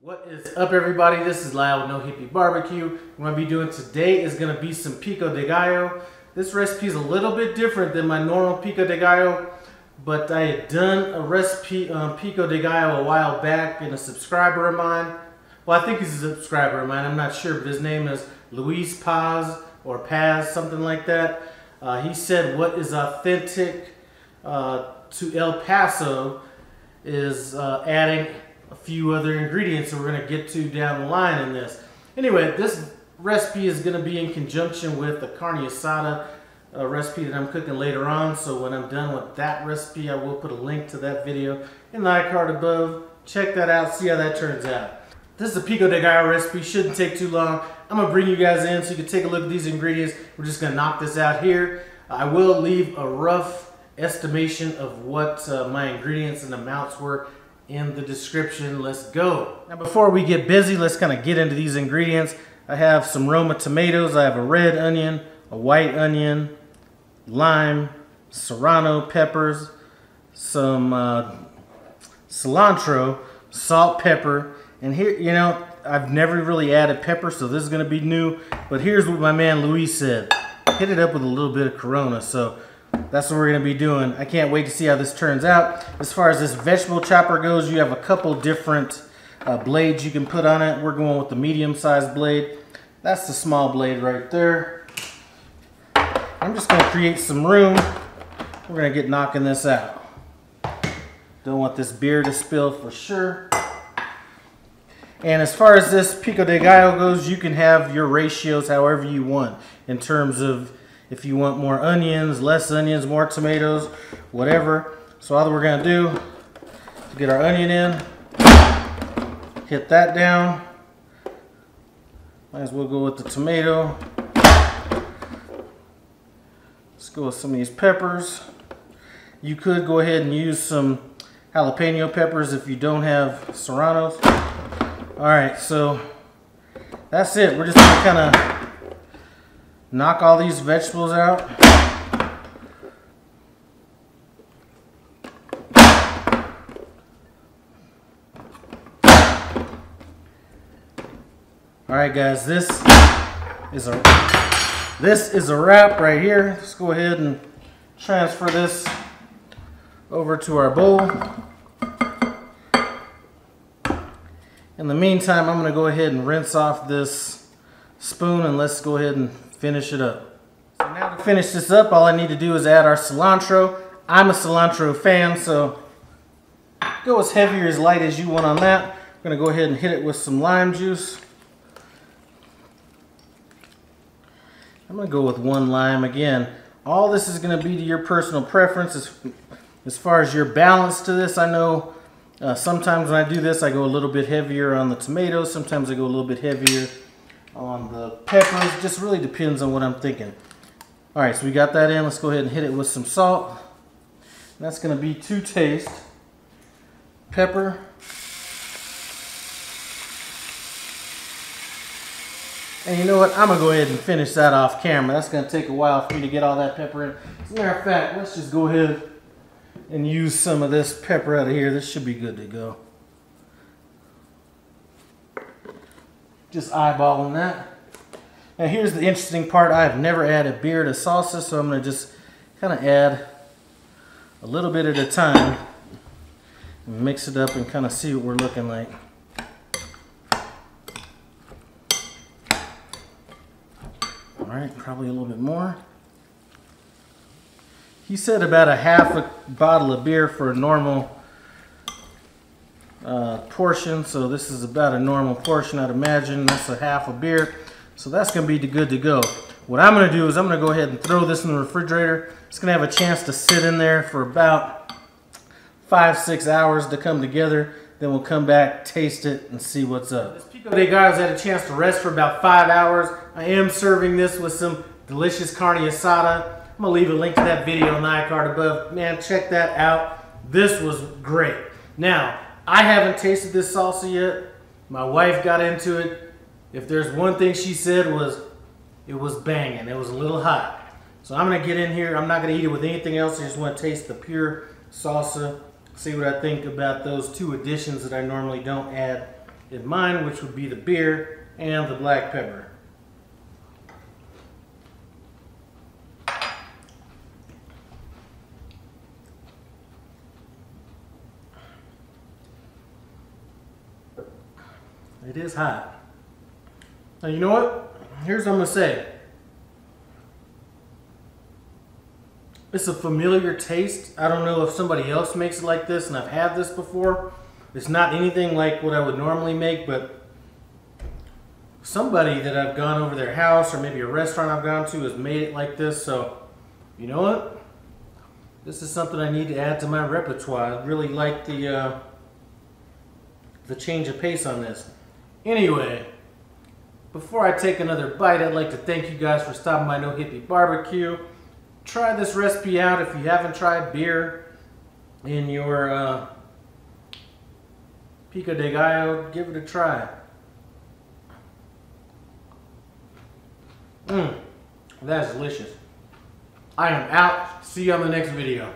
What is up, everybody? This is Lyle with No Hippie Barbecue. What I'm going to be doing today is going to be some Pico De Gallo. This recipe is a little bit different than my normal Pico De Gallo, but I had done a recipe on Pico De Gallo a while back in a subscriber of mine. Well, I think he's a subscriber of mine. I'm not sure, but his name is Luis Paz or Paz, something like that. He said what is authentic to El Paso is adding a few other ingredients that we're going to get to down the line in this. Anyway, this recipe is going to be in conjunction with the carne asada recipe that I'm cooking later on. So when I'm done with that recipe, I will put a link to that video in the iCard above. Check that out, see how that turns out. This is a Pico De Gallo recipe, shouldn't take too long. I'm going to bring you guys in so you can take a look at these ingredients. We're just going to knock this out here. I will leave a rough estimation of what my ingredients and amounts were in the description. Let's go. Now before we get busy, let's kind of get into these ingredients. I have some Roma tomatoes, I have a red onion, a white onion, lime, Serrano peppers, some cilantro, salt, pepper, and here, you know, I've never really added pepper, so this is going to be new, but here's what my man Luis said. Hit it up with a little bit of Corona, so that's what we're going to be doing. I can't wait to see how this turns out. As far as this vegetable chopper goes, you have a couple different blades you can put on it. We're going with the medium-sized blade. That's the small blade right there. I'm just going to create some room. We're going to get knocking this out. Don't want this beer to spill for sure. And as far as this Pico De Gallo goes, you can have your ratios however you want in terms of if you want more onions, less onions, more tomatoes, whatever. So all that we're going to do is get our onion in, hit that down. Might as well go with the tomato. Let's go with some of these peppers. You could go ahead and use some jalapeno peppers if you don't have serranos. Alright, so that's it. We're just going to kind of knock all these vegetables out. Alright guys, this is a wrap right here. Let's go ahead and transfer this over to our bowl. In the meantime, I'm going to go ahead and rinse off this spoon and let's go ahead and finish it up. So now to finish this up, all I need to do is add our cilantro. I'm a cilantro fan, so go as heavy or as light as you want on that. I'm going to go ahead and hit it with some lime juice. I'm going to go with one lime again. All this is going to be to your personal preference as far as your balance to this. I know sometimes when I do this, I go a little bit heavier on the tomatoes. Sometimes I go a little bit heavier on the peppers. It just really depends on what I'm thinking. Alright, so we got that in. Let's go ahead and hit it with some salt. And that's going to be to taste. Pepper. And you know what? I'm going to go ahead and finish that off camera. That's going to take a while for me to get all that pepper in. As a matter of fact, let's just go ahead and use some of this pepper out of here. This should be good to go. Just eyeballing that. Now here's the interesting part. I have never added beer to salsa, so I'm going to just kind of add a little bit at a time and mix it up and kind of see what we're looking like. Alright, probably a little bit more. He said about a half a bottle of beer for a normal portion, so this is about a normal portion. I'd imagine that's a half a beer, so that's going to be good to go. What I'm going to do is I'm going to go ahead and throw this in the refrigerator. It's going to have a chance to sit in there for about 5-6 hours to come together. Then we'll come back, taste it, and see what's up. This Pico De Gallo's had a chance to rest for about 5 hours. I am serving this with some delicious carne asada. I'm going to leave a link to that video in the iCard above. Man, check that out. This was great. Now, I haven't tasted this salsa yet. My wife got into it. If there's one thing she said was, it was banging. It was a little hot. So I'm going to get in here. I'm not going to eat it with anything else. I just want to taste the pure salsa. See what I think about those two additions that I normally don't add in mine, which would be the beer and the black pepper. It is hot. Now you know what? Here's what I'm gonna say. It's a familiar taste. I don't know if somebody else makes it like this, and I've had this before. It's not anything like what I would normally make, but somebody that I've gone over their house or maybe a restaurant I've gone to has made it like this. So, you know what? This is something I need to add to my repertoire. I really like the change of pace on this. Anyway, before I take another bite, I'd like to thank you guys for stopping by No Hippie Barbecue. Try this recipe out if you haven't tried beer in your Pico De Gallo. Give it a try. That's delicious. I am out. See you on the next video.